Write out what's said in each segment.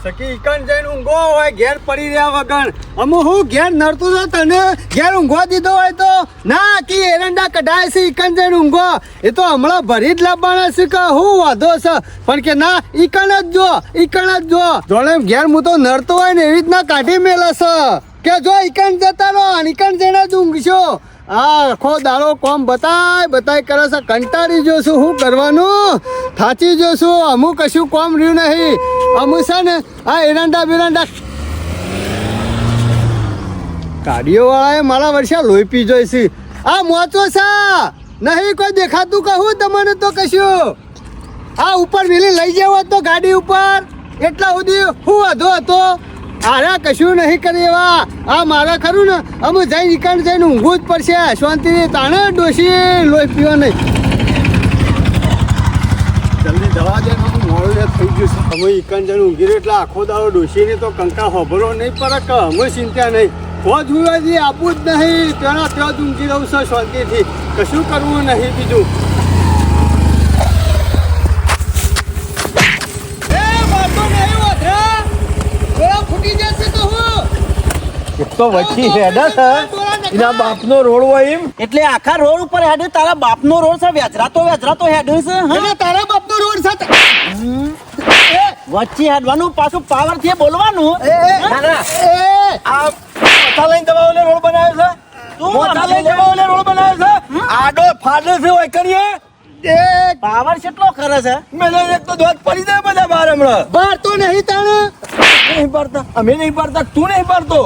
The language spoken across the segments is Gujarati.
સકી ઈકન જઈને ઊંઘો હોય ઘેર પડી રહ્યા વગર અમુ હું ઘેર નડતું તો તને ઘેર ઊંઘવા દીધો હોય તો ના કી એરંડા કઢાય છે ઈકન જઈને ઊંઘો એ તો હમણાં ભરી જ લાવવાના છે કે હું વાંધો છે પણ કે ના ઈકન જ જો જોડે ઘેર હું તો નડતો હોય ને એવી રીતના કાઢી મેલે છે કે જો ઈકન જતા રહો ઈકન જઈને જ ઊંઘશો આ આખો દાડો કોમ બતાય કરે છે કંટાળી જોશું શું કરવાનું થાચી જોશું અમુક કશું કોમ રહ્યું નહીં અમુક છે ને આ એરંડા બિરંડા ગાડીઓ વાળાએ મારા વર્ષે લોહી પી જોઈ છે આ મોચો છે નહીં કોઈ દેખાતું કહું તમને તો કશું આ ઉપર વેલી લઈ જાવ તો ગાડી ઉપર એટલા સુધી હું વાંધો હતો આરા કશું નહીં કરી એવા આ મારા ખરું ને અમે જઈ નીકળ જઈને ઊંઘવું જ પડશે શાંતિથી તાણે ડોસી લોહી પીવા નહીં જલ્દી દવા દે મોડું થઈ ગયું છે અમે ઈકન જઈને ઊંઘી રહ્યો એટલે આખો દાડો ડોસીને તો કંકા હોભરો નહીં પડે કે અમે ચિંતા નહીં હોજ હુવાજી આપવું જ નહીં ત્યાં જ ઊંઘી રહું છે શાંતિથી કશું કરવું નહીં બીજું તો વચ્ચે હેડે છે એના બાપનો રોડ હોય એમ એટલે આખા રોડ ઉપર હેડે તારા બાપનો રોડ છે વેચરાતો હેડે છે એટલે તારા બાપનો રોડ છે વચ્ચે હેડવાનું પાછું પાવર થી બોલવાનું આ મોટા લઈને દબાવને રોડ બનાવ્યો છે મોટા લઈને દબાવને રોડ બનાવ્યો છે આડો ફાડે છે હોય કરીએ પાવર કેટલો કરે છે મેલે એક તો દોત પડી જાય બધા બહાર હમણાં બહાર તો નહીં તાણે નહીં પાડતા અમે નહીં પાડતા તું નહીં પાડતો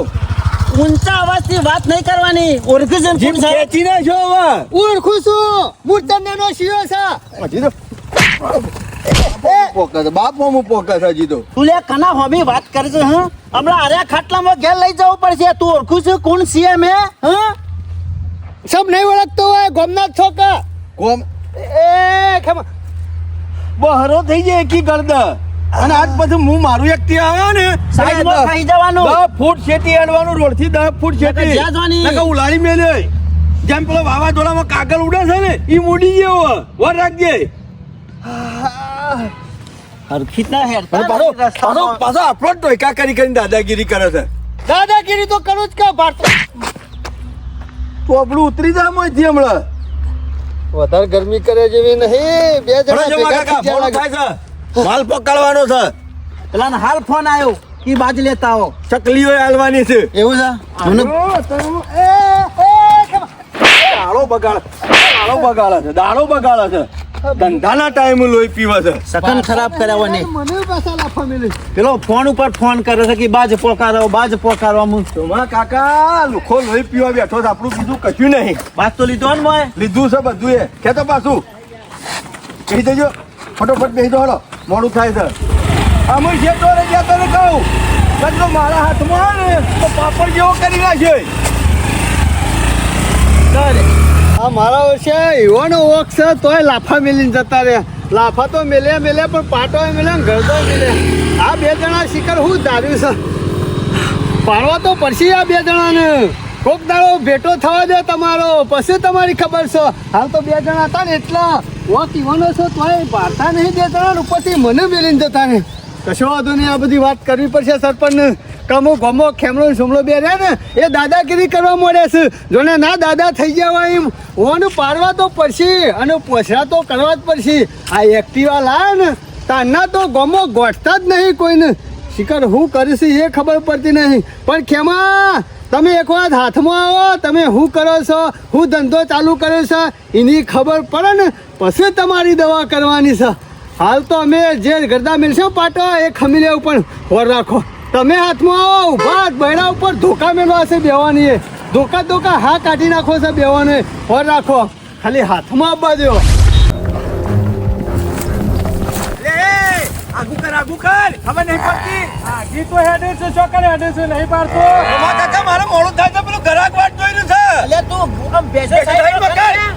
ઊંચા અવાજથી વાત નહીં કરવાની ઓળખીજન જીમ ખેંચી નાખજો હવે ઓળખું છું મૂર્તનનો શિયો છે હજી તો પોકા છે બાપ મામું પોકા છે હજી તો તું લે કના હોમી વાત કરે છે હા હમણાં અરે ખાટલામાં ઘેર લઈ જવું પડશે તું ઓળખું છું કોણ સીએમ હે હા સબ નહીં ઓળખતો હોય ગોમનાથ છોકા કોમ એ ખેમા બહરો થઈ જાય એકી ગરદા અને આજ પછી હું મારું એકથી આવે ને સાઈડમાં ખાઈ જવાનું 10 ફૂટ શેટી હેડવાનું રોડ થી 10 ફૂટ શેટી જ્યાં જવાની. નકર ઉલાળી મેલે જેમ પેલો વાવાઝોડામાં કાગળ ઉડે છે ને ઈ મૂડી જેવો વર રાખજે હરખીતના હેડ પાછો આપણો જ ટોયકા કરીને દાદાગીરી કરે છે દાદાગીરી તો કરું જ કે ભારત તો આપણું ઉતરી જાય મોયથી હમણાં વધારે ગરમી કરે જેવી નહીં બે જણા ભેગા થઈ ગયા લાગે. માલ પકડવાનો છે પેલા હાલ ફોન આવ્યો કે બાજ લેતા આવો ચકલીઓ હાલવાની છે એવું છે મને દાડો બગાડે છે ધંધાના ટાઈમ લોહી પીવે છે સકન ખરાબ કર્યા નહીં મને પાછા લાફા મેલી પેલો ફોન ઉપર ફોન કરે છે કે બાજ પોકારો હું તમારા કાકા લુખો લોહી પીવા બેઠો છે આપણું બીજું કશું નહીં બાજ તો લીધો ને મોય લીધું છે બધું એ ખેતો પાછું કહી દેજો ફટોફટ બેસી દો હલો મોડું થાય છે અમે ખેતો રે ગયા તને કહું કચરો મારા હાથમાં ને તો પાપડ જેવો કરી નાખ્યો આ મારા વર્ષે એવાનો ઓક છે તોય લાફા મેલીને જતા રહ્યા લાફા તો મેલે પણ પાટો મેલે ગરદો મેલે આ બે જણા શિખર હું ધાર્યું છે પાડવા તો પડશે આ બે જણાને કોક દાડો ભેટો થવા દે તમારો પછી તમારી ખબર છે હાલ તો બે જણા હતા ને એટલા ઓક ઈવાનો છે તોય પાડતા નહીં બે જણા ઉપરથી મને મેલીને જતા ને કશો વાંધો નહીં આ બધી વાત કરવી પડશે સરપંચને કમો ગમો ખેમડો સુમડો બે રહ્યા ને એ દાદાગીરી કરવા મળે છે જોને ના દાદા થઈ ગયા હોય એમ ઓનું પાડવા તો પડશે અને પોછડા તો કરવા જ પડશે આ એક્ટિવા લાવે ને તારના તો ગમો ગોઠતા જ નહીં કોઈને શિખર હું કરીશ એ ખબર પડતી નહીં પણ ખેમા તમે એક વાત હાથમાં આવો તમે શું કરો છો હું ધંધો ચાલુ કર્યો છે એની ખબર પડે ને પછી તમારી દવા કરવાની છે હાલ તો અમે જે ગરદા મેળશે પાટો એ ખમી લેવું પણ હોર રાખો તમે હાથમાં આવો ઉભા બૈરા ઉપર ધોકા મેળવા હશે બેવાની એ ધોકા હા કાઢી નાખો છે બેવાને હોર રાખો ખાલી હાથમાં આપવા દો આગુ કર ખબર નહીં પડતી આગી તો હેડે છે ચોકર હેડે છે નહીં પાડતો કાકા મારે મોડું થાય છે પેલું ઘરાક વાટ જોઈ રહ્યું છે એટલે તું આમ બેસે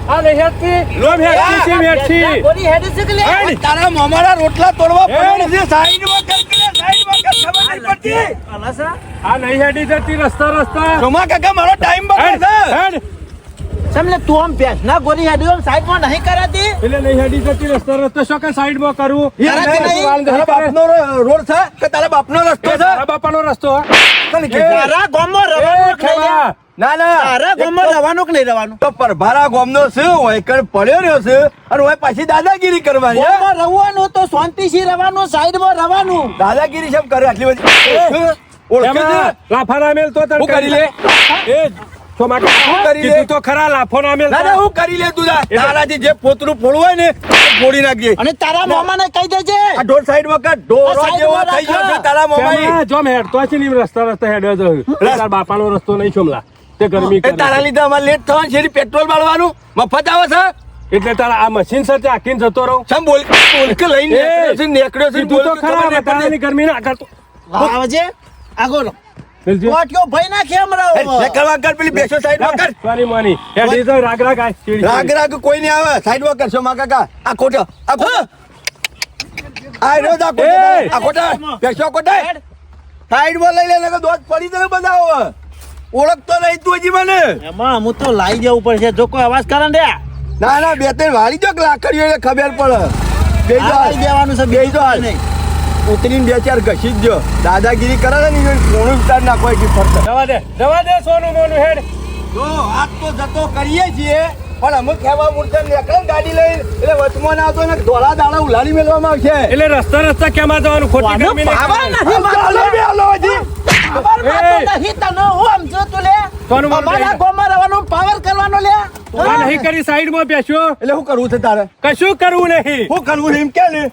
આ નહીં હેડતી લોમ હેડતી છે હેડતી બોડી હેડ છે કે લે તારા મોમારા રોટલા તોડવા પડે છે સાઈડમાં કર ખબર નહીં પડતી આ નહીં હેડી જતી રસ્તા સોમા કાકા મારો ટાઈમ બગડે છે સમલે તું આમ ભેંસના ગોરી હેડ્યો આમ સાઈડમાં નહીં કરાતી એટલે નહીં હેડી જતી રસ્તો શું કે સાઈડમાં કરું તારા બાપનો રોડ છે કે તારા બાપનો રસ્તો છે તારા બાપાનો રસ્તો તારા ગામમાં રવાનું કે નહીં લ્યા? ના ના તારા ગામમાં રવાનું કે નહીં રવાનું તો પરભારા ગામનો છે ઓયકણ પડ્યો રહ્યો છે અને ઓય પાછી દાદાગીરી કરવાની હે? ગામમાં રવાનું તો શાંતિથી રવાનું સાઈડમાં રવાનું દાદાગીરી શેમ કરે આટલી બધી ઓળખે છે? લાફા ના મેલ તો તને હું કરી લે? એ તો માટે હું કરી લે? કીધું તો ખરા લાફો ના મેલ ના ના હું કરી લે તું તારાથી જે પોતરું ફોડવું હોય ને એ ફોડી નાખજે અને તારા મામાને કહી દેજે આ ઢોર સાઈડમાં કર ઢોરો આ જેવો સાઈડમાં થઈ ગયો છે રાખ. તારા મોબાઈલ જો મેં હેડતો છે ને રસ્તા હેડ્યો છું તારા બાપાનો રસ્તો નહીં છોમલા તે ગરમી એ કરે તારા લીધે અમારે લેટ થવાનું છે પેટ્રોલ બાળવાનું મફત આવે છે એટલે તારા આ મશીન સાથે આખીને જતો રહું સમ બોલ બોલ કે લઈને નીકળ્યો છે કીધું તો બોલ ખરા ખબર તારાની ગરમી ના કરતો આવજે આગળ મેલજે. કોટ્યો ભાઈ ના કેમ રહો કરવા કર પેલી બેસો સાઈડમાં કર મારી માની હેડી તો રાગ રાગ આ ચીડી રાગ રાગ કોઈ નહીં આવે સાઈડમાં કરશો મા કાકા આ ખોટો આ ખોટો આ રોજ આ ખોટો એ! આ ખોટા બેસો ખોટા સાઈડમાં લઈ લે ને દોત પડી જાય બધા ઓળખતો નહીં તું હજી મને એમાં હું તો લાઈ જવું પડશે જો કોઈ અવાજ કરે ને ના ના બે ત્રણ વાળી જો લાકડીઓ એટલે ખબર પડે બે જો લાઈ દેવાનું છે બે જો નહીં ઉતરીને બે ચાર ઘસી જ જો દાદાગીરી કરે ને એ કોણ ઉતાર નાખો એટલી ફરતા જવા દે સોનું મોનું હેડ જો આજ તો જતો કરીએ છીએ પણ અમુક ખેવા મૂર્તિ નીકળે ને ગાડી લઈને એટલે વચમાં ના આવતો ને ધોળા દાડા ઉલાડી મેળવામાં આવશે એટલે રસ્તા કેમાં જવાનું ખોટી વાનો ગરમી નહીં પાવર કરવાની. નથી ચાલો બે હાલો હજી. પાવર મારતો નહીં તને હું સમજો તું લે કોનું મારું અમારા નહીં? ગામમાં રહેવાનું પાવર કરવાનો લે આ નહીં કરી સાઈડમાં બેસ્યો એટલે શું કરવું છે તારે કશું કરવું નહીં શું કરવું છે એમ કે ને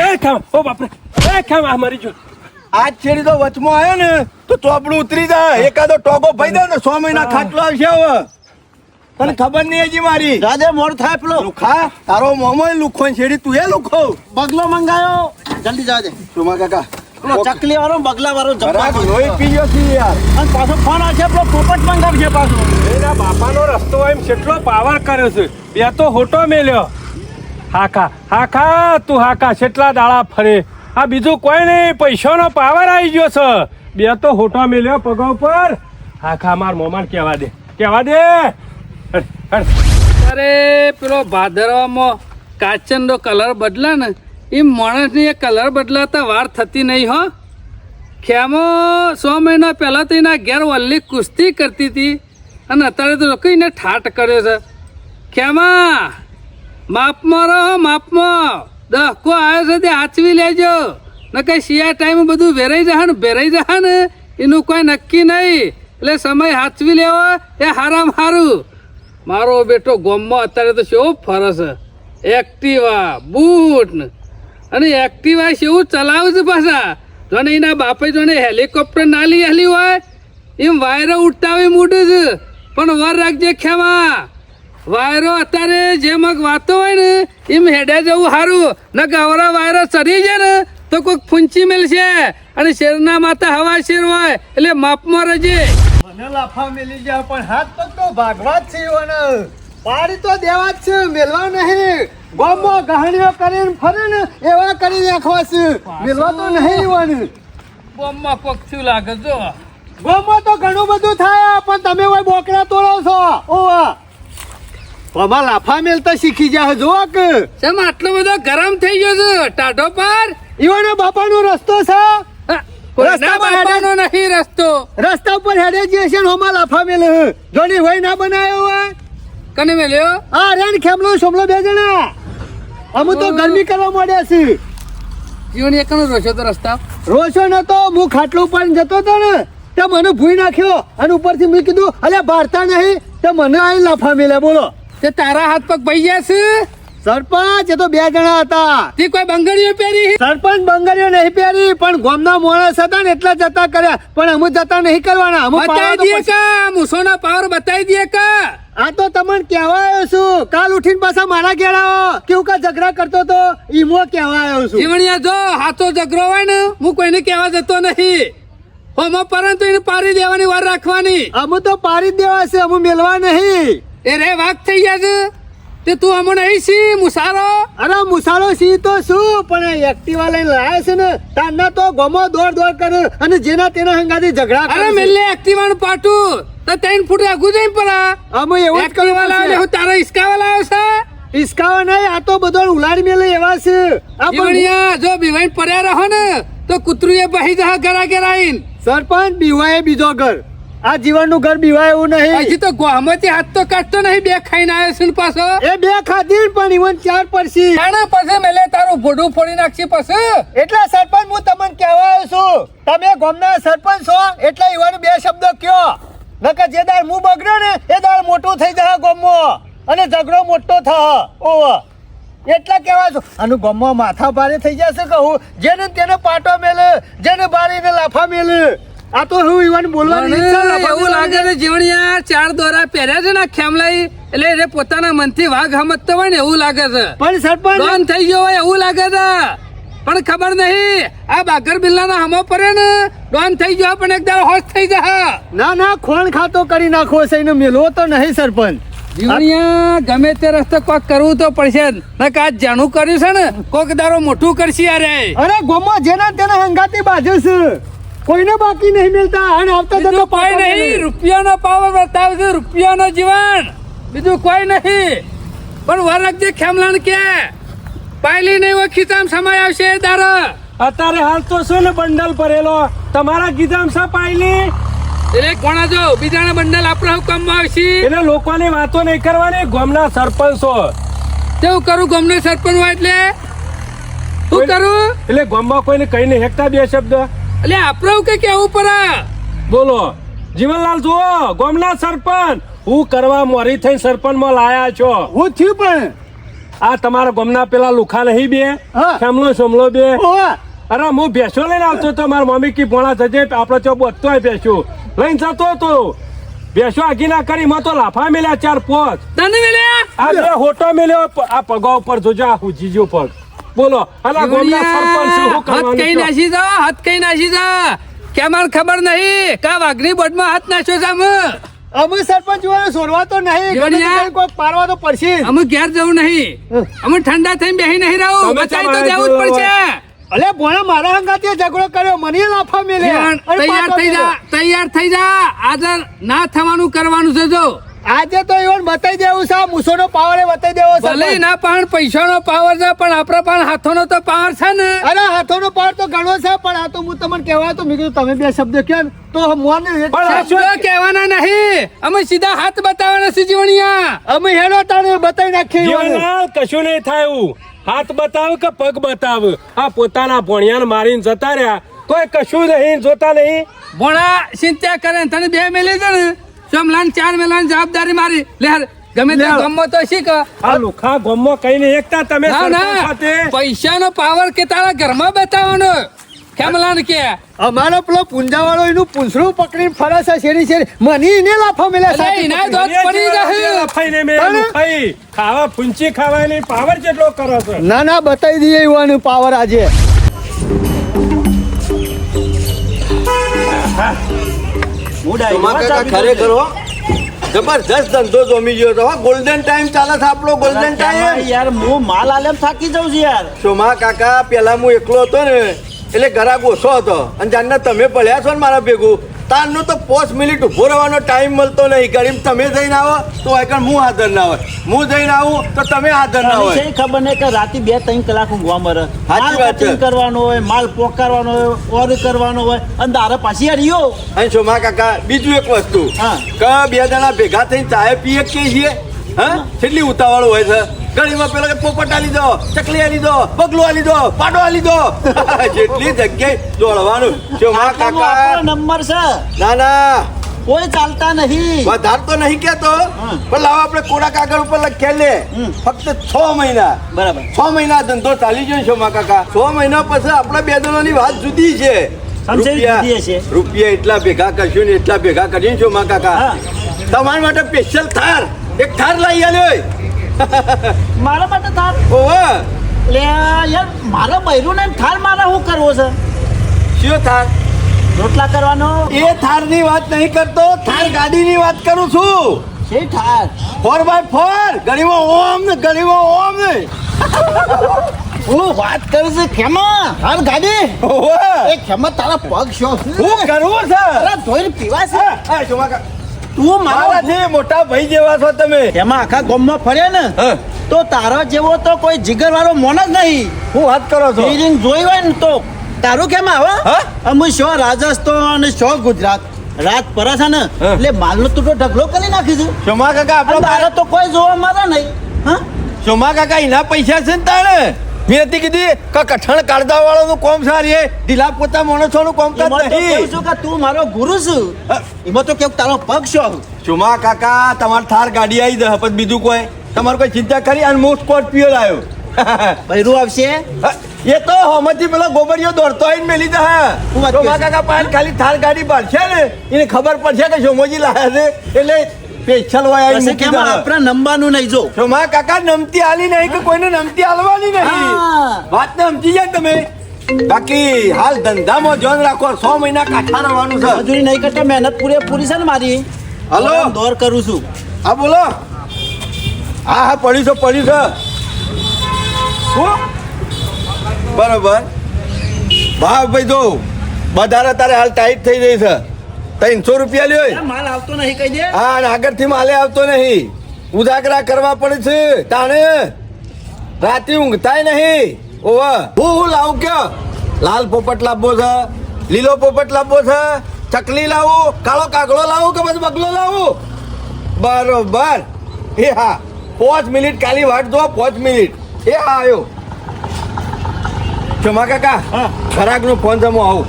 એ ખામ ઓ બાપરે એ ખામ આ મરી ગયો આજ છેડી તો વચમાં આવ્યો ને તો ચોપડું ઉતરી જાય એકાદો ટોકો ફઈ દે ને 6 મહિના ખાટલો આવશે હવે તને ખબર નહીં હજી મારી રાધે મોડ થાય પેલો લુખા તારો મોમો લુખો ને છેડી તું એ લુખો બગલો મંગાયો જલ્દી જાજે સુમા કાકા પેલો ચકલી વાળો બગલા વાળો ખરાબ જમવા લોહી પી ગયો છે યાર અને પાછો ફોન આવશે પેલો પોપટ મંગાવશે પાછો એના બાપાનો રસ્તો એમ કેટલો પાવર કર્યો છે બે તો હોટો મેલ્યો હાખા તું હાખા કેટલા દાડા ફરે આ બીજું કોઈ નહીં પૈસાનો પાવર આવી ગયો છે બે તો હોટો મેલ્યો પગા ઉપર હાખા માર મોમાન કહેવા દે હટ, હટ. અરે પેલો ભાદરવામાં કાચનનો કલર બદલા ને એ માણસને એ કલર બદલાતા વાર થતી નહીં હો ખેમો 100 મહિના પહેલાં તો એના ઘેર વલ્લી કુસ્તી કરતી હતી અને અત્યારે તો કઈને ઠાટ કર્યો છે ખેમા માપમાં રહો માપમાં દહકો આવ્યો છે તે હાચવી લેજો ને કઈ શિયા ટાઈમ બધું ભેરાઈ જશે ને એનું કોઈ નક્કી નહીં એટલે સમય હાચવી લેવો એ હારામ હારું મારો બેટો ગોમમાં અત્યારે તો શું ફરે છે એક્ટિવા બૂટ ને અને એક્ટિવા કેવું ચલાવે છે પાછા જોને એના બાપે જોને હેલિકોપ્ટર ના લઈ આલી હોય એમ વાયરો ઉઠાવી મૂડું છે પણ વર રાખજે ખેમા વાયરો અત્યારે જે મગ વાતો હોય ને એમ હેડે જવું સારું ન ગવરા વાયરો ચડી જાય ને તો કોઈક ફૂંચી મેલશે અને શેરના માથા હવા શેર હોય એટલે માપમાં રહેજે મને લાફા મેલી જાય પણ હાથ પગ તો ભાગવા જ છે ઈવોને. પાડી તો દેવા જ છે મેલવા નહીં ગામમાં ગહણીઓ કરીને ફરે ને એવા કરી નાખવા છે મેલવા તો નહીં ઈવોને. બોમ્બમાં પક્ષી લાગે જો ગામમાં તો ઘણું બધું થાય પણ તમે કોઈ બોકડા તોડો છો ઓવા આમાં લાફા મેલતા શીખી જાય જો કે કેમ આટલો બધો ગરમ થઈ ગયો છે ટાઢો પર ઈવોને બાપાનો રસ્તો છે કોઈના રસ્તામાં બાપાનો નહીં રસ્તો રસ્તા ઉપર હેડે જે છે ને આમાં લાફા મેલે જોની હોય ના બનાવ્યો હોય કને મેલ્યો આ રેન ખેમલો સોમલો બે જણા અમુ તો ગરમી કરવા માંડ્યા છે જીવન એકનો રોશો તો રસ્તા રોશો નતો હું ખાટલો ઉપર જતો હતો ને તે મને ભૂઈ નાખ્યો અને ઉપરથી મેં કીધું અલ્યા ભારતા નહીં તે મને આઈ લાફા મેલે બોલો તે તારા હાથ પગ ભાઈ ગયા છે સરપંચ એ તો બે જણા હતા તે કોઈ બંગડીઓ પહેરી સરપંચ બંગાળીઓ નહીં પહેરી પણ ગામના માણસ હતા ને એટલા જતા કર્યા પણ અમુ જતા નહીં કરવાના અમુ બતાવી દઈએ કા મુસોના પાવર બતાવી દઈએ કા આ તો તમને કહેવા આવ્યો છું કાલ ઉઠીને પાછા મારા ઘેર આવો કેવું કા ઝઘડા કરતો તો ઈમો કહેવા આવ્યો છું જીવણિયા જો હાથો જગરો હોય ને હું કોઈને કહેવા જતો નહીં હોમો પરંતુ એને પારી દેવાની વાર રાખવાની અમુ તો પાડી જ દેવા છે અમુ મેલવા નહીં એ રે વાઘ થઈ ગયા છે તે તું અમને નહીં સી મુસારો અરે મુસાળો સી તો શું પણ એક્ટિવા લઈને લાયા છે ને તારના તો ગમો દોડ કરે અને જેના તેના હંગાથી ઝઘડા કરે અરે છે. મેલે એક્ટિવાનું પાટું તો 3 ફૂટ આગું જઈને પરા અમે એવું જ કરવું એક્ટિવા લાવ્યો હું તારો ઈસકાવા લાવ્યો છે ઈસકાવા નહીં, આ તો બધો ઉલાડી મેલે એવા છે. આ પણ જીવણિયા જો બીવાઈ પડ્યા રહો ને તો કૂતરું એ બહી જા ઘરા ઘેરાઈને. સરપંચ બીવાય બીજો ઘર, આ જીવનનું ઘર બીવાય એવું નહીં. હજી તો ગોમાંથી હાથ તો કાઢતો નહીં, બે ખાઈને આવ્યો છે ને પાછો. એ બે ખાધી ને પણ ઈવન 4 પડશી. આના પછી મેલે તારું ભોડું ફોડી નાખશે પછી. એટલે સરપંચ હું તમને કહેવા આવ્યો છું, તમે ગામના સરપંચ છો એટલે ઈવન 2 શબ્દો કયો, નકર જે દાર મું બગડ્યો ને એ દાર મોટું થઈ જાય ગામમાં અને ઝઘડો મોટો થા. ઓહ એટલા કહેવા છો. આનું ગામમાં માથા ભારે થઈ જશે કહું, જેને તેને પાટો મેલે, જેને બારીને લાફા મેલે. આ તો હું ઈવન બોલવાની મને ઈચ્છા લાફા એવું લાગે મેલવાની. છે જીવણિયા 4 દોરા પહેર્યા છે ને ખેમલાઈ એટલે એને પોતાના મનથી વાઘ સમજતો હોય ને એવું લાગે છે. પણ સરપંચ ડોન થઈ ગયો હોય એવું લાગે છે, પણ ખબર નહીં આ બાગર બિલ્લાના હમો પડે ને ડોન થઈ ગયો પણ એકદમ હોશ થઈ જાય. ના ના ખોણ ખાતો કરી નાખો છે, એને મેલવો તો નહીં સરપંચ. જીવણિયા ગમે તે રસ્તે કોક કરવું તો પડશે જ. નકર આ જાણું કર્યું છે ને કોક દારો મોટું કરશે યાર. અરે ગોમો જેના તેના હંગાતી બાજુ છે, કોઈને બાકી નહીં મિલતા. અને આવતા જતો બીજું કોઈ નહીં, રૂપિયાનો પાવર બતાવશે, રૂપિયાનો જીવન, બીજું કોઈ નહીં. પણ વરખ જે ખેમલાન કે પાયલી નહીં હોય ખીચામ સમય આવશે એ દારો. અત્યારે હાલ તો શું ને બંડલ ભરેલો તમારા ગીધામ સા પાયલી, એટલે કોણા જો બીજાના બંડલ આપણા હુકમમાં આવશે. એટલે લોકોની વાતો નહીં કરવાની. ગામના સરપંચો કેવું કરું ગમને સરપંચ હોય એટલે શું કરું? એટલે ગામમાં કોઈને કઈ નહીં હેકતા 2 શબ્દ એટલે આપણે કઈ કેવું પડે. બોલો. જીવનલાલ જુઓ, ગામના સરપંચ હું કરવા મોરી થઈને સરપંચ માં લાયા છો. હું થયું પણ આ તમારા ગામના પેલા લુખા નહીં બે, હા. ખેમલો સોમલો બે. ઓહ અરે હું ભેંસો લઈને આવતો તો મારા મમ્મી કી ભોણા થજે આપડે તો બધતો ભેંસો લઈને જતો હતો. ભેંસો આગી ના કરી માં તો લાફા મેલ્યા 4-5. તને મેલે આ બે હોટો મેલ્યો આ પગા ઉપર જોજો, આ હુજીજો પગ. બોલો અલા ગામના સરપંચ શું હાથ કરવાનું કઈ છો? નાસી જા, હાથ કઈ નાસી જા. કે માર ખબર નહીં કા વાઘની બોટમાં હાથ નાખ્યો છે અમે. અમે સરપંચ જોડે છોડવા તો નહીં, જીવણિયા. ગમે તે કોઈ પારવા તો પડશે જ. અમે ઘેર જવું નહીં, અમે ઠંડા થઈને બેહી નહીં રહું, તમે બચાઈ તો તમારે જવું જ પડશે. અલે ભોણા મારા હંગાતે ઝઘડો કર્યો, મને લાફા મેલે. જીવણ, તૈયાર થઈ જા, તૈયાર થઈ જા. આજે ના થવાનું કરવાનું છે. જો આજે તો ઈવન બતાઈ દેવું છે, આ મૂસોનો પાવર એ બતાઈ દેવો છે. ભલે ના પણ પૈસાનો પાવર છે પણ આપણા પણ હાથોનો તો પાવર છે ને. અરે હાથોનો પાવર તો ઘણો છે, પણ આ તો હું તમને કહેવા તો મેં કીધું તમે 2 શબ્દ કહો ને તો મોને પણ આ શબ્દો કહેવાના નહીં, અમે સીધા હાથ બતાવવાના છે જીવણિયા. અમે હેડો તારે બતાઈ નાખીએ ઈવન. જીવનલાલ કશું નહીં થાય એવું. હાથ બતાવ કે પગ બતાવ, આ પોતાના ભોણિયાને મારીને જતા રહ્યા તોય કશું નહીં જોતા નહીં. ભોળા ચિંતા કરે તને 2 મેલે છે ને સોમલાન 4 મેલાની જવાબદારી મારી લે. ગમે તે ગમો તો શીખ. આ લુખા ગોમમાં કઈ નહીં એકતા તમે ના સરપંચ ના સાથે. પૈસાનો પાવર કે તારા ઘરમાં બતાવવાનો. ખેમલાન કે અમારો પેલો પુંજાવાળો એનું પૂંછડું પકડીને ફરે છે શેરી શેરી, મને એને લાફો મેલ્યા અરે સાથે એના પકડી. દોત પડી જશે. લફાઈને મેં પણ- લુખાઈ. ખાવા ફૂંચી ખાવાની પાવર જેટલો કરો છો. ના ના બતાવી દઈએ ઈવન પાવર આજે. ખરેખર હો જબરજસ્ત ધંધો જમી ગયો તો ગોલ્ડન ટાઈમ ચાલે છે આપણો, ગોલ્ડન ટાઈમ. યાર હું માલ આલેમ થાકી જાઉં છું યાર. સોમા કાકા પેલા હું એકલો હતો ને એટલે ઘરાક ઓછો હતો, અને જાણના તમે પડ્યા છો ને મારા ભેગું તારનો તો 5 મિનિટ ઉભો રહેવાનો ટાઈમ મળતો નહીં. ગરીબ તમે જઈને આવો તો વાયકણ હું હાજર ના હોય, હું જઈને આવું તો તમે હાજર ના તને હોય. છે ખબર નહીં કે રાતે 2-3 કલાક ઊંઘવા મરે. સાચી માલ વાત છે. કટિંગ કરવાનો હોય, માલ પોકારવાનો હોય, ઓર કરવાનો હોય અને તારે પાછી હરિયો. અને સોમા કાકા બીજું એક વસ્તુ હા. કે 2 જણા ભેગા થઈને ચાય પીએ કે છીએ, હા કેટલી ઉતાવળ હોય છે. ગળીમાં પેલા કે પોપટ આલી દો, ચકલી આલી દો, બગલું આલી દો, પાડો આલી દો. જેટલી જગ્યાએ દોડવાનું. સોમા આટલાનો કાકા આપણો નંબર છે, ના ના કોઈ ચાલતા નહીં. વધાર તો નહીં કેતો, પણ લાવો આપણે કોરા કાગળ ઉપર લખી લે. ફક્ત 6 મહિના, બરાબર. 6 મહિના ધંધો ચાલી ગયો છે કાકા. 6 મહિના પછી આપણે 2 જણાની વાત જુદી છે. સમજાવી દીધી હશે. રૂપિયા એટલા ભેગા કરશું ને એટલા ભેગા કરીને છો કાકા. હા. તમારા માટે સ્પેશિયલ થાર, એક થાર લઈ આવ્યો. મારા માટે થાર ઓહો લે યાર, મારા બૈરું ને થાર મારે શું કરવો છે? શિયો થાર? રોટલા કરવાનો એ થારની વાત નહીં કરતો, થાર ગાડીની વાત કરું છું. છે થાર. 4x4 ગરીમાં ઓમ ને ગરીમાં ઓમ ને. હું વાત કરું છું ખેમા, થાર ગાડી. ઓહો એ ખેમા તારા પગ શો છે? હું કરવું છે. અરે ધોઈને પીવા છે. હા, હા, શોભા કાકા. તું મારો મારાથી મોટા ભાઈ જેવા છો તમે. એમાં આખા ગામમાં ફર્યા ને હા. તો તારો જેવો તો કોઈ જીગર વાળો મોન જ નહીં. શું વાત કરો છો? ફિલિંગ જોઈ હોય ને તો તારું કેમ આવે હા? અમે શો રાજસ્થાન અને શો ગુજરાત રાત પર છે ને હા. એટલે માલનો તું તો ઢગલો કરી નાખી છે સોમા કાકા અને આપણો તારે તો કોઈ જોવા મારે નહીં. હા સોમા કાકા એના પૈસા છે ને તાણે મેં હતી કીધી કે કઠણ કાઢવા વાળાનું કોમ સારી ઢીલા પોતા માણસોનું કોમ કાજ એમાં તો કહું નહીં. છું કે તું મારો ગુરુ છું. હા. એમાં તો કેવું તારો પગ શું સોમા કાકા તમારે થાર ગાડી આવી જાય પછી બીજું કોઈ તમારે કોઈ ચિંતા કરી અને હું સ્કોર્પિયો લાવ્યો. બૈરું આવશે એ તો હમણાંથી પેલો ગોબરિયો દોડતો આવીને મેલી દે. શું વાત સોમા કહે છે? કાકા પાસે ખાલી થાર ગાડી પાડશે ને એને ખબર પડશે કે સોમોજી લાયા છે એટલે સ્પેશિયલ હોય આવીને પછી મૂકી કેમ દે. આપણે નંબરનું નહીં જો સોમા કાકા નમતી આલી નહીં કે કોઈને નમતી આલવાની નહીં. હા. વાત ને સમજી જાય તમે. બાકી હાલ ધંધામાં જોન રાખો 6 મહિના કાઠા રહેવાનું છે. મજૂરી નહીં કરતા મહેનત પૂરેપૂરી છે ને મારી. હલો. દોર કરું છું. હા બોલો. હા હા પડ્યું છે પડ્યું છે. શું? બરોબર ભાવ ભાઈ જો વધારે તારે હાલ ટાઈટ થઈ રહી છે 300 રૂપિયા લ્યો. માલ આવતો નહીં કહી દે. હા અને આગળથી માલે આવતો નહીં. ઉજાગરા કરવા પડે છે તાણે રાતે ઊંઘતાય નહીં. ઓવા હું લાવું કે લાલ પોપટ લાવવો છે, લીલો પોપટ લાવવો છે, ચકલી લાવું, કાળો કાગડો લાવું કે પછી બગલો લાવું? બરોબર. એ હા 5 મિનિટ કાલી વાટ જો 5 મિનિટ. એ હા આવ્યો. ચોમા કાકા હા. ખરાકનો ફોન છે હું આવું.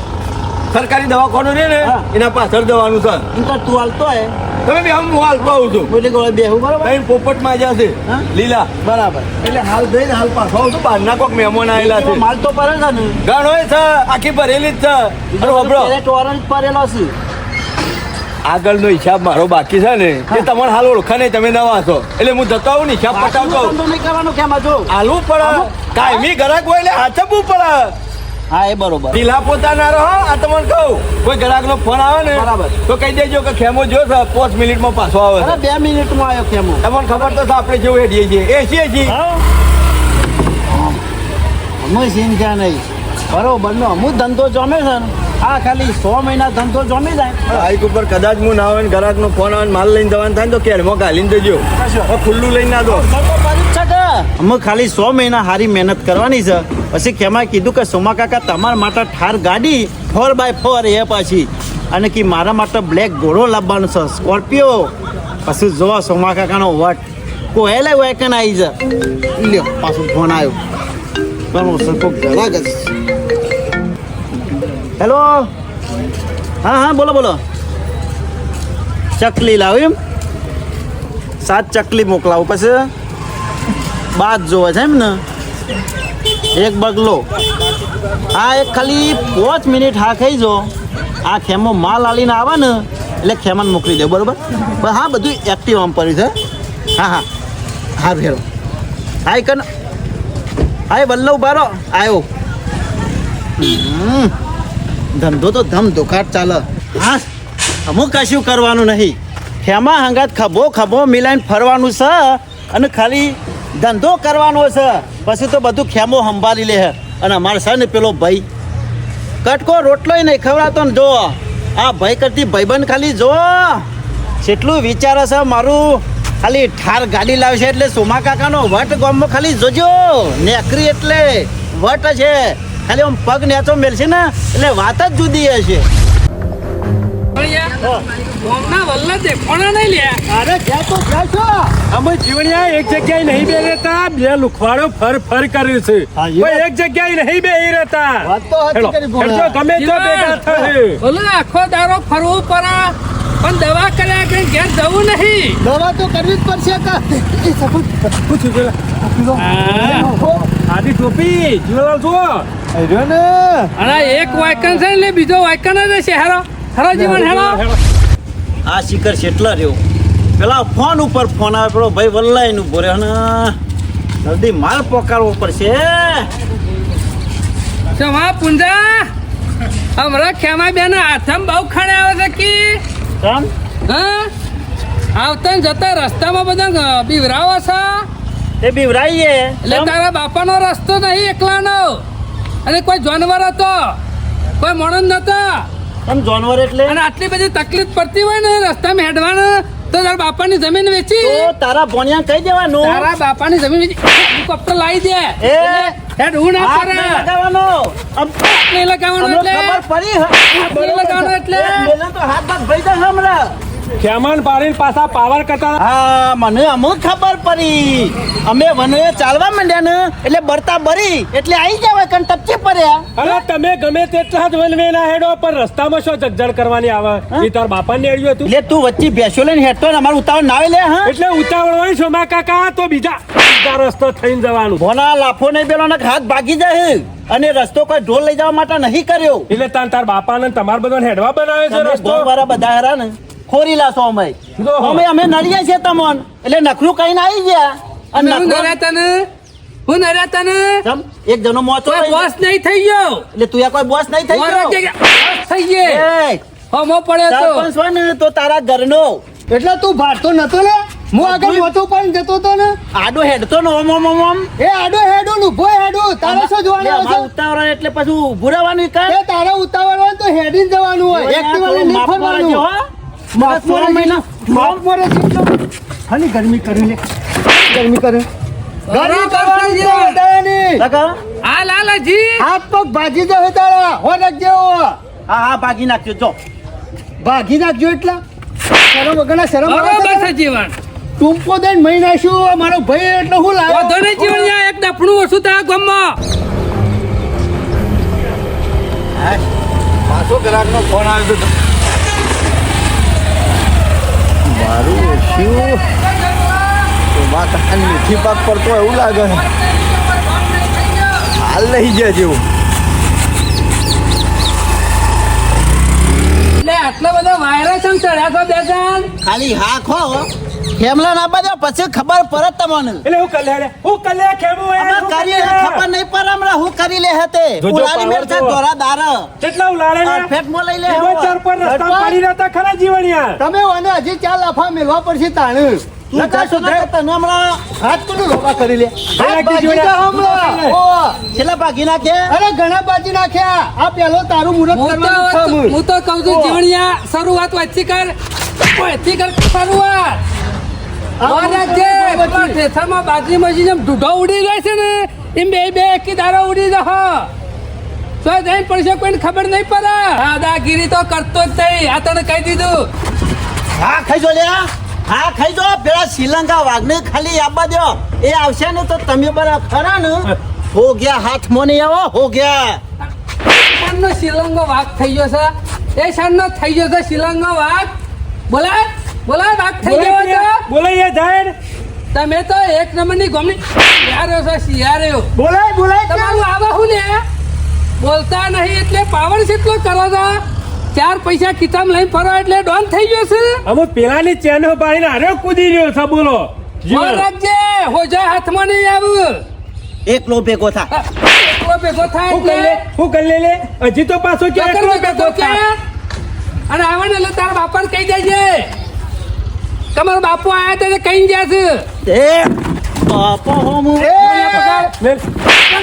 સરકારી દવાખાનું છે ને હા. એના પાછળ જવાનું છે. એમ તો તું હાલતો હે તમે બે હું હાલ આવું છું. એટલે ગોળે બેહું બરાબર. કઈ પોપટમાં જ્યાં છે હા? લીલા બરાબર એટલે હાલ જઈને હાલ પાછો આવું છું. બહારના કોઈક મહેમાન આવેલા છે. માલ તો પડે છે ને ઘણોય છે આખી ભરેલી જ છે. અરે વાપરો પેલેટ ઓરેન્જ પડેલો છે. આગળનો હિસાબ મારો બાકી છે ને એ તમારે હાલ ઓળખા નહીં તમે નવા છો એટલે હું જતો આવું ને હિસાબ પટાવતો બાકીનો આવું. ધંધો નહીં કરવાનો કેમ હજુ? હાલવું પડે કાયમી ગ્રાહક હોય એટલે હાચવવું પડે. હા એ બરોબર. ઢીલા પોતા ના રહો. આ તમને કહું કોઈ ગ્રાહકનો ફોન આવે ને બરાબર. તો કહી દેજો કે ખેમો જો છે 5 મિનિટમાં પાછો આવે છે. અરે 2 મિનિટમાં આવ્યો કેમ તમને ખબર તો છે આપણે જેવું હેડીએ છીએ એસી અમે ચિંતા નહીં બરોબર નો અમુક ધંધો જમે છે ને આ ખાલી 100 મહિના ધંધો જમી જાય બાઈક ઉપર કદાચ હું ના આવે ને ગ્રાહકનો ફોન આવે ને માલ લઈને જવાનું થાય ને તો કેરમાં ઘાલીને જજો. હવે ખુલ્લું લઈને ના દો. અમે ખાલી 100 મહિના હારી મહેનત કરવાની છે પછી ખેમા કીધું કે સોમા કાકા તમારા માટે ઠાર ગાડી 4x4 એ પાછી અને કે મારા માટે બ્લેક ઘોડો લાવવાનો છે સ્કોર્પિયો. પછી જોવા સોમા કાકાનો વટ કોહેલે વેકન આવી છે. લ્યો પાછું ફોન આવ્યો બરાબર સર કોક ઘણા જ હેલો હા હા બોલો બોલો ચકલી લાવ એમ 7 ચકલી મોકલાવું પછી બાદ જોવે છે એમ ને એક બગલો હા એક ખાલી 5 મિનિટ હા ખાઈ જો આ ખેમો માલ આલીને આવે ને એટલે ખેમાને મોકલી દે બરોબર પણ હા બધું એક્ટિવ આમ પડ્યું છે હા હા હા ભેરો હા કન હા વલ્લવ બારો આવ્યો ધંધો તો ધમ ધોકાટ ચાલે હા અમુક કશું કરવાનું નહીં ખેમા હંગાત ખભો ખભો મિલાઈને ફરવાનું છે અને ખાલી ધંધો કરવાનો છે પછી તો બધું ખેમો સંભાળી લે અને અમારે છે ને પેલો ભાઈ કટકો રોટલોય નહીં ખવડાવતો ને જો આ ભાઈ કરતી ભાઈબંધ ખાલી જો કેટલું વિચારે છે મારું ખાલી ઠાર ગાડી લાવશે એટલે સોમા કાકાનો વટ ગામમાં ખાલી જોજો નેકરી એટલે વટ છે ખાલી આમ પગ નેચો મેલશે ને એટલે વાત જ જુદી હશે અરે ક્યાં તો ક્યાં છો અમે જીવણિયા એક જગ્યાએ નહીં બે રહેતા બે લુખવાડો ફર ફર કર્યું છે હા, એ કોઈ વાત- એક જગ્યાએ નહીં બે રહેતા વાત તો સાચી હેલો, કરી ભોળા. હેલો, ગમે તો ભેગા થશે બોલો આખો દારો ફરવું પડે પણ દવા કર્યા કે ઘેર જવું નહીં. દવા તો કરવી જ પડશે કા એ સપોર્ટ આદી ટોપી જીવલાલ છો રહ્યો ને અને એક વાયકન છે ને એટલે બીજો વાયકન જ છે હેરો હેરો જીવન હેરો આ શિખર શેટલા રહ્યો પેલા ફોન ઉપર ફોન આવે પેલો ભાઈ વલ્લાઈ નું બોરે અને જલ્દી માલ પોકારવો પડશે શમા પુંજા હમણાં ખેમા બેન હાથમાં બહુ ખાણે આવે છે કી કેમ હા આવતા ને જતા રસ્તામાં બધા બીવરાવો છે એ બીવરાઈએ એટલે તારા બાપાનો રસ્તો નહીં એકલાનો અને કોઈ જાનવર હતો કોઈ માણસ નતો તમ જાનવર એટલે અને આટલી બધી તકલીફ પડતી હોય ને રસ્તામાં હેડવાના તો તારા બાપાની જમીન વેચી તો તારા ભણ્યા કહી દેવાનું તારા બાપાની જમીન વેચી હેલિકોપ્ટર લાવી દે એ હેડ હું ના હાથ કરે નહીં લગાવવાનો આમ નહીં લગાવવાનું અમને એટલે ખબર પડી હાથ નહીં લગાવવાનું એટલે પેલા તો હાથ બાદ ભઈ જાય હમણાં ખેમણ પાડીને પાછા પાવર કરતા હા મને અમુક ખબર પડી અમે વનવે ચાલવા માંડ્યા ને એટલે બરતા બરી એટલે આવી જાવ કણ ટપચી પડ્યા અરે તમે ગમે તેટલા જ વનવે ના હેડો પણ રસ્તામાં શું જગજડ કરવાની આવે એ તાર બાપા ને હેડ્યું હતું એટલે તું વચ્ચે બેસો લઈને હેઠતો ને અમારું ઉતાવળ ના આવે લે હા એટલે ઉતાવળ હોય સોમા કાકા તો બીજા રસ્તો થઈને જવાનું ભોના લાફો નહીં પેલો ને હાથ ભાગી જાય અને રસ્તો કોઈ ઢોલ લઈ જવા માટે નહીં કર્યો એટલે તાર બાપા ને તમાર બધો હેડવા બનાવે છે તમે રસ્તો ગામવાળા બધા હરા ને ખોરી લાશો અમે ઓહો. અમે નડીએ છીએ તમોન એટલે નખરું કઈને આવી ગયા અને હું નખરું નર્યા તને હું નર્યા તને તમ એક જણો મોચો કોઈ લઈ બોસ નહીં થઈ ગયો એટલે તું કોઈ બોસ નહીં થઈ બોસ ગયો થઈ ગયે એ, હમો પડ્યો તો સરપંચ હોય ને તો તારા ઘરનો એટલે તું ભાગતો નતો લે હું આગળ નહોતો પણ જતો તો ને આડો હેડતો ને ઓમ ઓમ ઓમ ઓમ એ આડો હેડું ને ઉભો હેડું તારે શું એટલે જોવાનું અમારું હશે ઉતાવળ એટલે પછી ઊભું રહેવાનું કાં? એ તારે ઉતાવળ હોય તો હેડીને જવાનું હોય એક્ટિવા લઈને નહીં માફ ફરવાનું કરજો, હો. માફ સોળ મહિના માફ કરે છે ખાલી ગરમી કરી લે ગરમી કરે ગરમી કરવાની છે વધારાની. કાકા, હા લાલાજી હાથ પગ ભાજી જશે તારા હો રાખજે હો. હા હા ભાગી નાખજો જો ભાગી નાખજો એટલા શરમ વગરના શરમ આવે બરોબર છે છે જીવન ટૂંપો દઈને મહી નાખ્યું મારો ભાઈ એટલે હું વધો લાવ્યો નહીં જીવન યા એક ડફણું ઓછું થાય ગામમાં પાછો ગ્રાહકનો ફોન આવ્યો હતો. મારું ઓછું વાત મીઠી પાક પડતો હોય એવું લાગે છે. હાલ લઈ ગયા જેવું એટલે આટલા બધા વાયરસ આમ ચડ્યા છો બે જણ ખાલી હા ખો ખેમલા ના બાજુ પછી ખબર પડે તમને એટલે હું કલે ખેમું અમે કરી ખબર નહીં પડે હમણાં હું કરી લે હતે જોજો ઉલારી મેળ છે પાવર તો. દોરા દાર કેટલા ઉલાડે ને ફેટ મો લઈ લે બે ચાર પર રસ્તા પાડી રહેતા ખરા જીવન યાર તમે મને હજી ચાર લાફા મેળવા પડશે તાણ તું કાશો ના કરતા ને હમણાં હાથ કોનું રોબા કરી લે હાથ રાખી ભાગી જોડે. જા હમણાં. ઓ, છેલ્લા ભાગી નાખે અરે ઘણા બાજી નાખ્યા આ પેલો તારું મુહૂર્ત કરવાનું છે અમે. હું તો કહું છું જીવણિયા શરૂઆત વચ્ચે કર વચ્ચે કર શરૂઆત મારા જે પેલા ઠેઠામાં બાજરી મશીન જેમ ઢૂઢો ઉડી જાય છે ને એમ બે બે એકી દારો ઉડી જશે તો જઈને પડશે કોઈને ખબર નહીં પડે દાદાગીરી તો કરતો જ નહીં આ તને કહી દીધું હા ખાઈ જો લે હા ખાઈ જો પેલા શ્રીલંકા વાઘને ખાલી આપવા દો એ આવશે ને તો તમે બરા ખરા ને હો ગયા હાથમાં નહીં આવો હો ગયા શાનનો શિલંગો વાઘ થઈ ગયો છે એ શાનનો થઈ ગયો છે શિલંગો વાઘ બોલાય બોલાય વાઘ થઈ ગયો છે બોલાય જાય તમે તો એક નંબરની ગમની શિયાર્યો છો શિયાર્યો બોલાય બોલાય તમારું આવા હું ને બોલતા નહીં એટલે પાવર કેટલો કરો છો ચાર પૈસા કિતાબ લઈને ફરો એટલે ડોન થઈ ગયો છે અમુક પેલાની ચેનો પાડીને હારે કૂદી રહ્યો છે બોલો જીવન રાખજે હોજા હાથમાં નહીં આવું એકલો ભેગો થા એકલો ભેગો થાય હું કરી લે એટલે હું કરી લે હજી તો પાછો ક્યાં ચક્કર એકલો ભેગો ભેગો થાય. ક્યાં? અને આવે ને એટલે તારા બાપાને કહી દેજે તમારો બાપુ આયા ત્યારે કઈ ગયા છે એ બાપો હોમુ લે,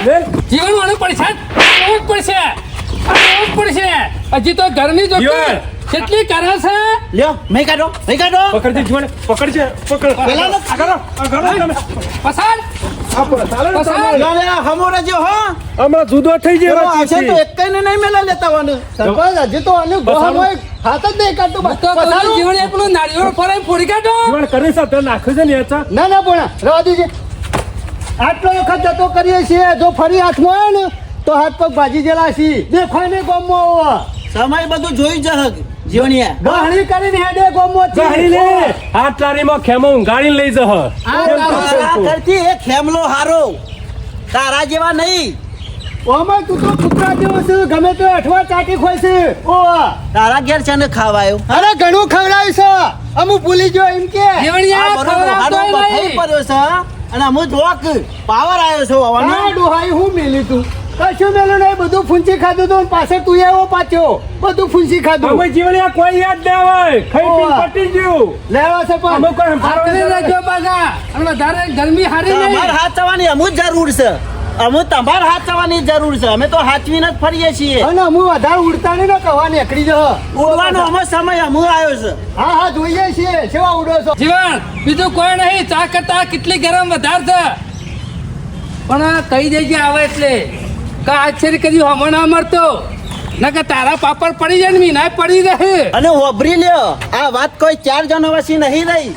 લે. જીવન વાળું પડશે આવું જ પડશે આવું જ પડશે હજી તો ગરમી જો જીવન. કેટલી કરે છે લ્યો મેં કાઢો પકડજે જીવન પકડજે પકડ પેલાનો- આ કરો, તમે. પસાર આ પડે, ચાલે ને પસાર. તમારે? લ્યો લે હમો રજો હો હમણાં જુદો થઈ પેલો ગયો આવશે તો એકઈને નહીં મેલા લેતા વાનું સરપંચ હજી તો આનું ગોહામાં હાથ જ નહીં કાઢતું તો કહું છું, પસારું. જીવન એ પેલું નાળિયેર ફરાઈ ફોડી કાઢો જીવન કરી છે તો નાખ્યું છે ને એ તો. ના ના પણ રવા દીજે આટલો વખત જતો કરીએ છીએ જો ફરી હાથમાં આવે ને તો હાથ પગ ભાજી ગયેલા છીએ દેખાય ને ગોમમાં હોવા સમય બધું જોઈ જહ જીવણિયા ગહણી કરીને હેડે ગોમમાં છીએ. ગાડી લે હાથ લારીમાં ખેમો ઊંઘાડીને લઈ જહ તારા કરતી એ ખેમલો હારો તારા જેવા નહીં ઓમાં તું તો કૂતરા જેવો છે ગમે તે અઠવા ચાટી ખોય છે ઓ તારા ઘેર છે ને ખાવાયો અરે ઘણું ખવડાવ્યું છે અમુક ભૂલી ગયો એમ કે જીવણિયા આ બરોબર હારો ખવડાવતોય બફાઈ નહીં. પડ્યો છે અને અમુક જોક પાવર આવ્યો છે આ હવાનો ડોહાઈ હું મેલી તું કશું મેલું નહીં બધું ફૂંચી ખાધું તું પાછળ તું એવો પાછો બધું ફૂંચી ખાધું અમે જીવન કોઈ યાદ ના હોય ખાઈ પીને ઓવા. પટી ગયું લેવા છે પણ અમે કોઈ હાથને રાખજો પાછા અને વધારે ગરમી હારી તમારે નહીં હાથ થવાની અમુક જરૂર છે અમે તમારે હાચવાની જરૂર છે અમે તો હાચવીને જ ફરીએ છીએ અને હું વધારે ઉડતા નહીં ને કવા નીકળી જશે ઉડવાનો અમે સમય અમુ આવ્યો છે હા હા જોઈએ છીએ કેવા ઉડો છો જીવન બીજું કોઈ નહીં ચા કરતા કેટલી ગરમ વધાર છે પણ કઈ દેજે આવે એટલે કા આશ્ચર્ય કદી હમો ના મળતો ના કે તારા પાપડ પડી જાય ને મીના પડી રહે અને હોભરી લ્યો આ વાત કોઈ 4 જણ વસી નહીં રહી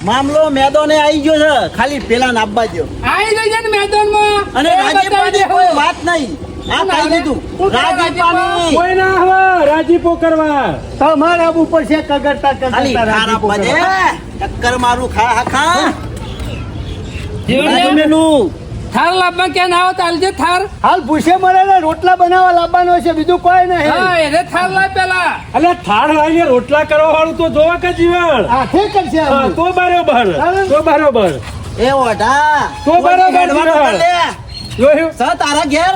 મામલો મેદાને આવી ગયો છે ખાલી પેલા નાબવા દો આવી જઈ જાય ને મેદાનમાં અને રાજીપાની કોઈ વાત નહીં આ કહી દીધું રાજીપાની કોઈ ના આવે રાજીપો કરવા તમારા ઉપર છે કગરતા ખાલી કગરતા ખારા રાજીપો પદે કરો. ટક્કર મારું ખા ખા જીવન મેનું થાર લાવવા ક્યાં ના આવો તાલજે થાર હાલ ભૂસે મળે ને રોટલા બનાવવા લાવવાનો છે બીજું કોઈ નહીં હા એને થાર લાવ પેલા અલે થાળ લાવીને રોટલા કરવા વાળું તો જોવા કે જીવન હાથે કરશે હા, અમે. તો બરોબર એ ઓઢા તો બરાબર હેડવાનું છે. કર લે. જોયું સ તારા ઘેર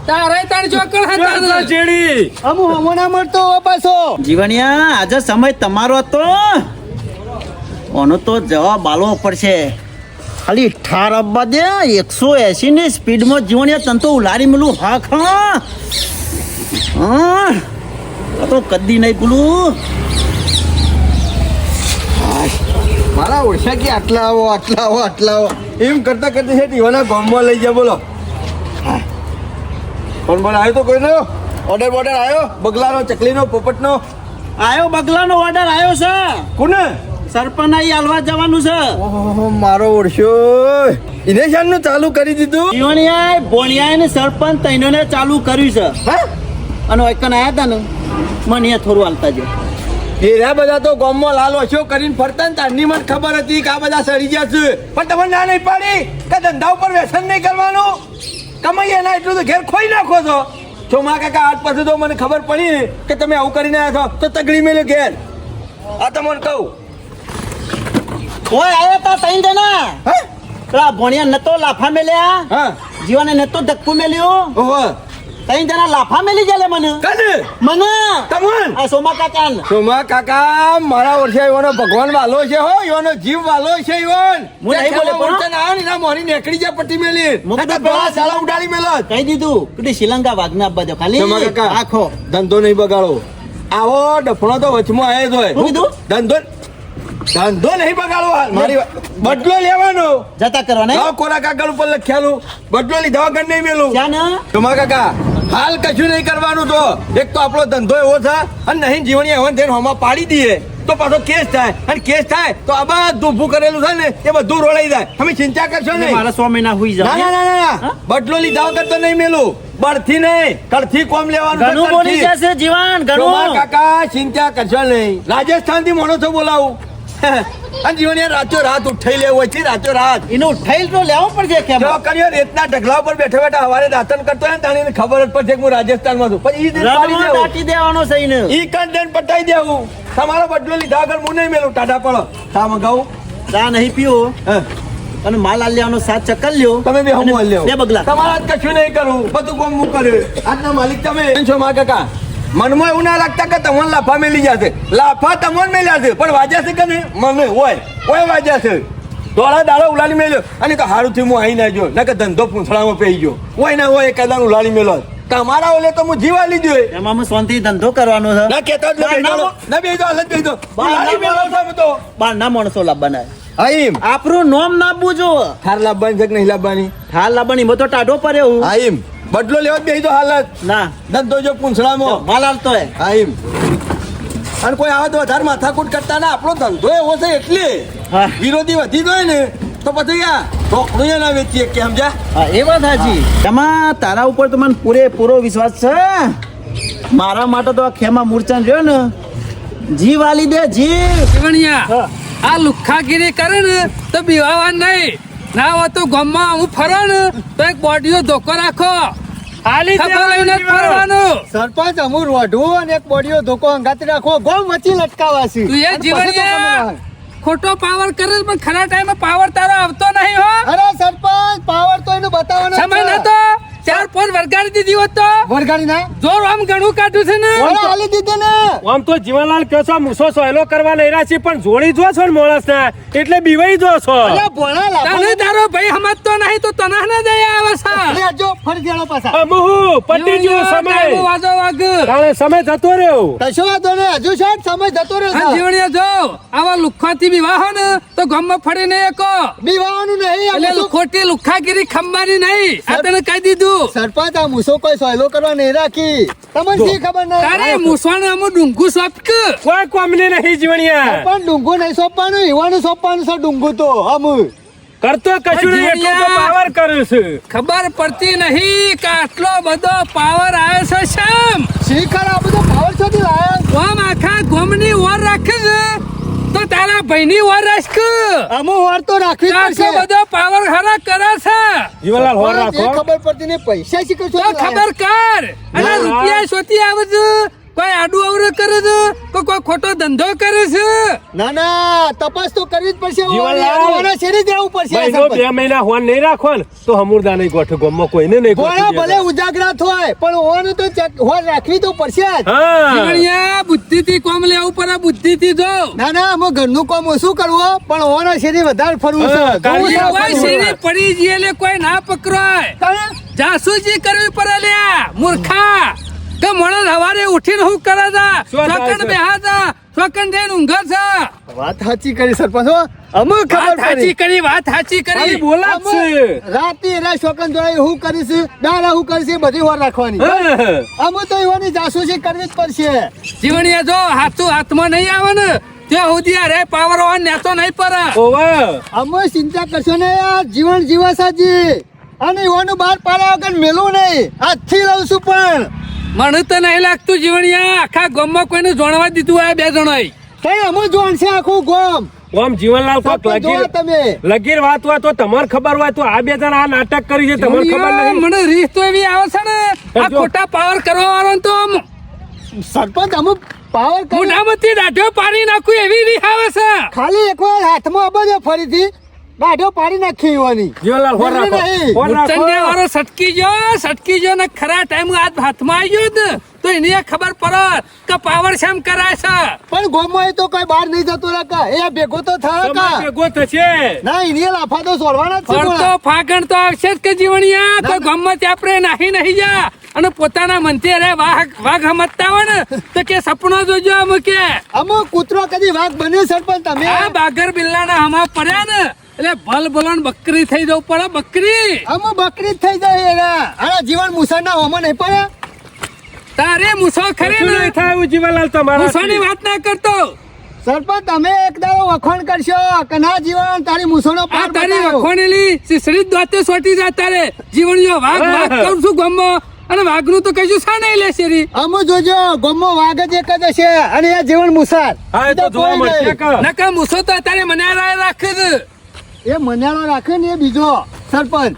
તારે તાર ચોકડ હતા ચેડી અમુ હમો ના મળતો હો પાછો જીવણિયા આજે સમય તમારો હતો ઓનો તો જવાબ આલવો પડશે ખાલી ઠાર અબ્બા દે 180 ની સ્પીડમાં જીવણિયા તન તો ઉલારી મળું હા ખા આ તો કદી નહીં ભૂલું મારા ઓળખ્યા કે આટલા આવો આટલા આવો આટલા આવો એમ કરતા કરતા છે ટીવાના ગામમાં લઈ જા બોલો ફોન બોલ આવ્યો તો કોઈનો ઓર્ડર બોર્ડર આવ્યો બગલાનો ચકલીનો પોપટનો આયો બગલાનો ઓર્ડર આવ્યો છે કોને સરપંચ અહીં હાલવા જવાનું છે ઓહો મારો ઓળખ્યો એને શાનનું ચાલુ કરી દીધું જીવણિયા ભોણિયા ને સરપંચ તૈનોને ચાલુ કર્યું છે હા અને એકન આયા હતા ને મને અહીંયા થોડું હાલતા જો એ રહ્યા બધા તો ગામમાં લાલ ઓછો કરીને ફરતા ને તારની મને ખબર હતી કે આ બધા સડી ગયા છે પણ તમે ના નહીં પાડી કે ધંધા ઉપર વ્યસન નહીં કરવાનું કમાઈ એના એટલું તો ઘેર ખોઈ નાખો છો ચોમા કાકા આજ પછી તો મને ખબર પડી ને કે તમે આવું કરીને આવ્યા છો તો તગડી મેલ્યો ઘેર આ તમને કહું ઓય આયા તા તૈન જણા હા પેલા ભોણિયા નતો લાફા મેલ્યા હા જીવાને નતો ધક્કુ મેલ્યું ઓહો તૈન જણા લાફા મેલી જાય મને કને મને તમન આ સોમા કાકા ચોમા કાકા મારા વર્ષે એવાનો ભગવાન વાલો છે હો એવાનો જીવ વાલો છે ઈવન હું નહીં બોલે પણ. ના ના મોરી નેકડી જા પટ્ટી મેલી મું આ તો કીધું પેલા પેલા શાળા ઉડાડી મેલત કહી દીધું કે શ્રીલંકા વાઘના આપવા દો ખાલી ચોમા કાકા આખો ધંધો નહીં બગાડો આવો ડફણો તો વચમાં આવે જ શું કીધું? હોય ધંધો નહીં બગાડો મારી બદલો લેવાનો જતા કરવા નહીં લાવ કોરા કાગળ ઉપર લખ્યાલું બદલો લીધા વગર નહીં મેલું ક્યાં ને ચોમા કાકા હાલ કશું નહીં કરવાનું તો એક તો આપણો ધંધો એવો છે અને નહીં જીવણી એવન થઈને હોમાં પાડી દઈએ તો પાછો કેસ થાય અને કેસ થાય તો આ બધું ઊભું કરેલું છે ને એ બધું રોળાઈ જાય તમે ચિંતા કરશો નહીં મારા 100 મહિના હુઈ ના જાવ ના ના ના બદલો લીધા વગર તો નહીં મેલું બળથી નહીં કળથી કોમ લેવાનું છે, ઘણું બોલી કળથી. જશે જીવન ચોમા ઘણું કાકા ચિંતા કરશો નહીં રાજસ્થાન થી માણસો બોલાવું અને જીવન રાતો રાત ઉઠાઈ લેવું હોય છે રાતો રાત એનું ઉઠાઈ તો લેવો પડશે કેમ જો કર્યો રેતના ઢગલા ઉપર બેઠા બેઠા હવારે દાંતન કરતો હોય ને તાણી એને ખબર જ પડશે કે હું રાજસ્થાનમાં છું પછી ઈ દિન પાડી રમવા દેવું દાટી દેવાનો છે એને ઈ કંડન પટાઈ દેવું તમારો બદલો લીધા વગર હું નહીં મેલું ટાટા પડો ચા મંગાવું ચા નહીં પીવો હા. અને માલ આલ લેવાનો સાત ચક્કર લ્યો તમે બે હમું અને લેવો બે બગલા તમારા જ કશું નહીં કરું બધું કોમ હું કર્યું આજના માલિક તમે છો મા કાકા મનમાં એવું ના લાગતા કે તમને લાફા મેલી જશે લાફા તમને મેલ્યા છે પણ વાજ્યા છે કે નહીં મને હોય વાજ્યા છે દોડા દાડો ઉલાડી મેલ્યો અને તો હારું થયું હું અહીં ના જો ના કે ધંધો પૂંછડામાં પેઈ ગયો હોય ના હોય એકાદાન ઉલાડી મેલો તમારા ઓલે તો હું જીવા લીધું હોય એમાં હું શાંતિ ધંધો કરવાનો છે ના કેતો જ નહીં બેહી ના બેહી હાલત બેહી દો ઉલાડી મેલો તમે તો બાર ના માણસો લાવવાના આઈમ આપણું નામ ના બુજો હાર લાવવાની છે કે નહીં લાવવાની હાલ લાવવાની મો તો ટાઢો પડે હું આઈમ બદલો લેવા જ બેહી દો હાલત ના ધંધો જો પૂંછડામાં માલ આલતો હે આઈમ અને કોઈ આવે તો વધારે માથાકૂટ કરતા ના આપણો ધંધો એવો છે એટલે હા. વિરોધી વધી જાય ને તો પછી યા ઢોકળું ના વેચીએ કે સમજ્યા હા એ વાત સાચી એમાં તારા ઉપર તો મને પૂરેપૂરો વિશ્વાસ છે મારા માટે તો આ ખેમા મૂર્છન રહ્યો ને જીવ આલી દે જીવ જીવણિયા આ લુખ્ખાગીરી કરે ને તો બીવાવા નહીં ના હોય તો ગામમાં હું ફરો ને તો એક બોડીઓ ધોકો રાખો હાલી ખબર લઈને જ ફરવાનું સરપંચ અમુ રોઢું અને એક બોડીઓ ધોકો અંગાત રાખો ગોમ વચ્ચે લટકાવાસી તું એ અને પછી તો જીવણિયા તમે ખોટો પાવર કરે છે, પણ ખરા ટાઈમે પાવર તારો આવતો નહીં હો અરે સરપંચ પાવર તો એનું બતાવવાનો જ સમય છે. નતો ચાર પાંચ વરગાડી દીધી હોત તો વરગાડી ના જોર આમ ઘણું કાઢ્યું છે ને વડા આલી દીધી ને આમ તો જીવનલાલ કહો છો મૂસો સોયલો કરવા લઈ રહ્યા છે પણ જોડી જો છો ને માણસ એટલે બીવાઈ જો છો અલ્યા ભોળા લાફા તને તારો ભાઈ સમજતો નહીં તો તને ના દયા આવે છે અલ્યા જો ફરી દેણો પાછા અમુહુ પટી ગયો સમય ટાઈમો વાજો વાગ તાણે સમય જતો રહ્યો કશો વાંધો નહીં હજુ સાહેબ સમય જતો રહ્યો આ છે જીવણીયા જો આવા લુખ્ખાથી વિવાહ હોય ને તો ગામમાં ફરીને એકો બીવાનું નહીં આ એટલે મૂસો- ખોટી લુખ્ખાગીરી ખંબાની નહીં આ તને કહી દીધું સરપંચ આ મૂસો કોઈ સોયલો કરવા નહીં રાખી તમને શી ખબર તારે નહીં મુસવાને અમુ ડુંગુ સોંપ કે કોઈ કોમને નહીં જીવણિયા પણ ડુંગું નહીં સોંપવાનું ઈવાનું સોંપવાનું છે ડુંગું તો અમુ કરતો કશું નહીં એટલો તો પાવર કરે છે ખબર પડતી નહીં કે આટલો બધો પાવર આવ્યો છે શેમ શી ખર આ બધો પાવર છોથી લાયા આમ આખા ગોમની ઓર રાખે છે તો તારા ભાઈની ઓર રાખ અમુ વાર તો રાખવી જ આટલો પડશે બધો પાવર ખરા કરે છે જીવનલાલ હોર પણ એ રાખો ખબર પડતી નહીં પૈસા શી તો ખબર કર અને ના. રૂપિયા શોધી આવે છે કોઈ આડું અવરું કરે છે તો કોઈ ખોટો ધંધો કરે છે ના ના તપાસ તો કરવી જ પડશે જીવનલાલ. ઓને શેરી જવું પડશે આ મહિનો સરપંચ. 2 મહિના હોન નહીં રાખો ને તો હમુરદા નહીં ગોઠ ગમમાં કોઈને નહીં ભોળા ભલે ગોઠ ઉજાગરા થાય પણ ઓનું તો હોર રાખવી તો પડશે જ. હા જીવણિયા બુદ્ધિથી કોમ લેવું પડે બુદ્ધિથી જો ના ના અમે ઘરનું કામ ઓછું કરવું પણ ઓનો શેરી વધારે ફરવું છે હા, જોવું છે કોઈ ફરવું. શેરી પડી જઈએ એટલે કોઈ ના પકડાય તારે? જાસૂસી કરવી પડે લ્યા મૂર્ખા કે મોણસ સવારે ઉઠીને હું કરે છે શું થાય ચોકન છે? બેહા છે ચોકન જઈને ઊંઘે છે વાત સાચી કરી સરપંચ હો. અમે ખબર વાત સાચી પડી કરી વાત સાચી કરી ખાલી બોલા જ છે રાતે એના શોકન જોડે હું કરીશ દાડા હું કરીશ એ બધી વાર રાખવાની હા. અમે તો એવાની જાસૂસી કરવી જ પડશે જીવણીયા જો હાથું હાથમાં નહીં આવે ને ત્યાં સુધી અરે પાવર ઓન નેતો નહીં પડે ઓવે અમે ચિંતા કરશો ને આ જીવન જીવાસાજી અને એવાનું બહાર પાડ્યા વગર મેલું નહીં આજથી લઉં છું પણ મને તો નહીં લાગતું જીવણીયા આખા ગામમાં કોઈને જોણવા દીધું આ બે જણાય કઈ અમે જોણશે આખું ગોમ ઓમ જીવનલાલ કોક સરપંચ જોવો લગીર તમે લગીર વાત હોય તો તમારે ખબર હોય તો આ બે જણા આ નાટક કરી છે તમારે ખબર જીવણીયા, નહીં મને રીત તો એવી આવે છે ને આ જો. ખોટા પાવર કરવા વાળો તો આમ સરપંચ અમે પાવર કરી મોઢામાંથી દાઢો પાડી નાખું એવી રીત આવે છે ખાલી એકવાર હાથમાં અબજો ફરીથી દાઢો પાડી નાખી એવાની જીવનલાલ હોર નહીં, રાખો નહીં. હોર રાખો ચંડિયા વાળો સટકી ગયો ને ખરા ટાઈમ હાથમાં આવી ગયો ને તો એને ખબર પડે કે પાવર શેમ કરાય છે પણ ગોમમાં એ તો કોઈ બહાર નહીં જતો રકા એ ભેગો તો થાય તમારે કા ભેગો થશે ના એની લાફા તો સોરવાના જ છે ફરતો બોલા. ફાગણ તો આવશે જ કે જીવણિયા તો ગમત આપણે નાહી નહીં જા અને પોતાના મનથી અરે વાઘ સમજતા હોય ને તો કે સપનો જોજો અમે કે અમે કૂતરો કદી વાઘ બન્યો સરપંચ તમે આ બાગર બિલ્લાના હમા પડ્યા ને એટલે ભલ ભલોન બકરી થઈ જવું પડે બકરી અમે બકરી જ થઈ જાય એના આના જીવન મુસળના હોમાં નહીં પડે તારે મૂસો ખરી કશું ને નહીં થાય એવું જીવનલાલ તમારા મૂસોની વાત ના કરતો સરપંચ તમે એક દાડો વખોણ કરશો કે ના જીવન તારી મુસળનો આ પાર તારી બતાવ્યો. વખોણેલી શીશડી જ દોતે સોટી જા તારે જીવણીઓ વાઘ વાઘ કરું છું ગમો અને વાઘનું તો કશું સા નહીં લેશે રી અમે જોજો ગોમમાં વાઘ જ એક જ હશે અને એ જીવન મુસાર હા એ તો જોવા મળશે કે નકા મૂસો તો તારે મને રાખે છે એ મન્યાળો રાખે ને એ બીજો સરપંચ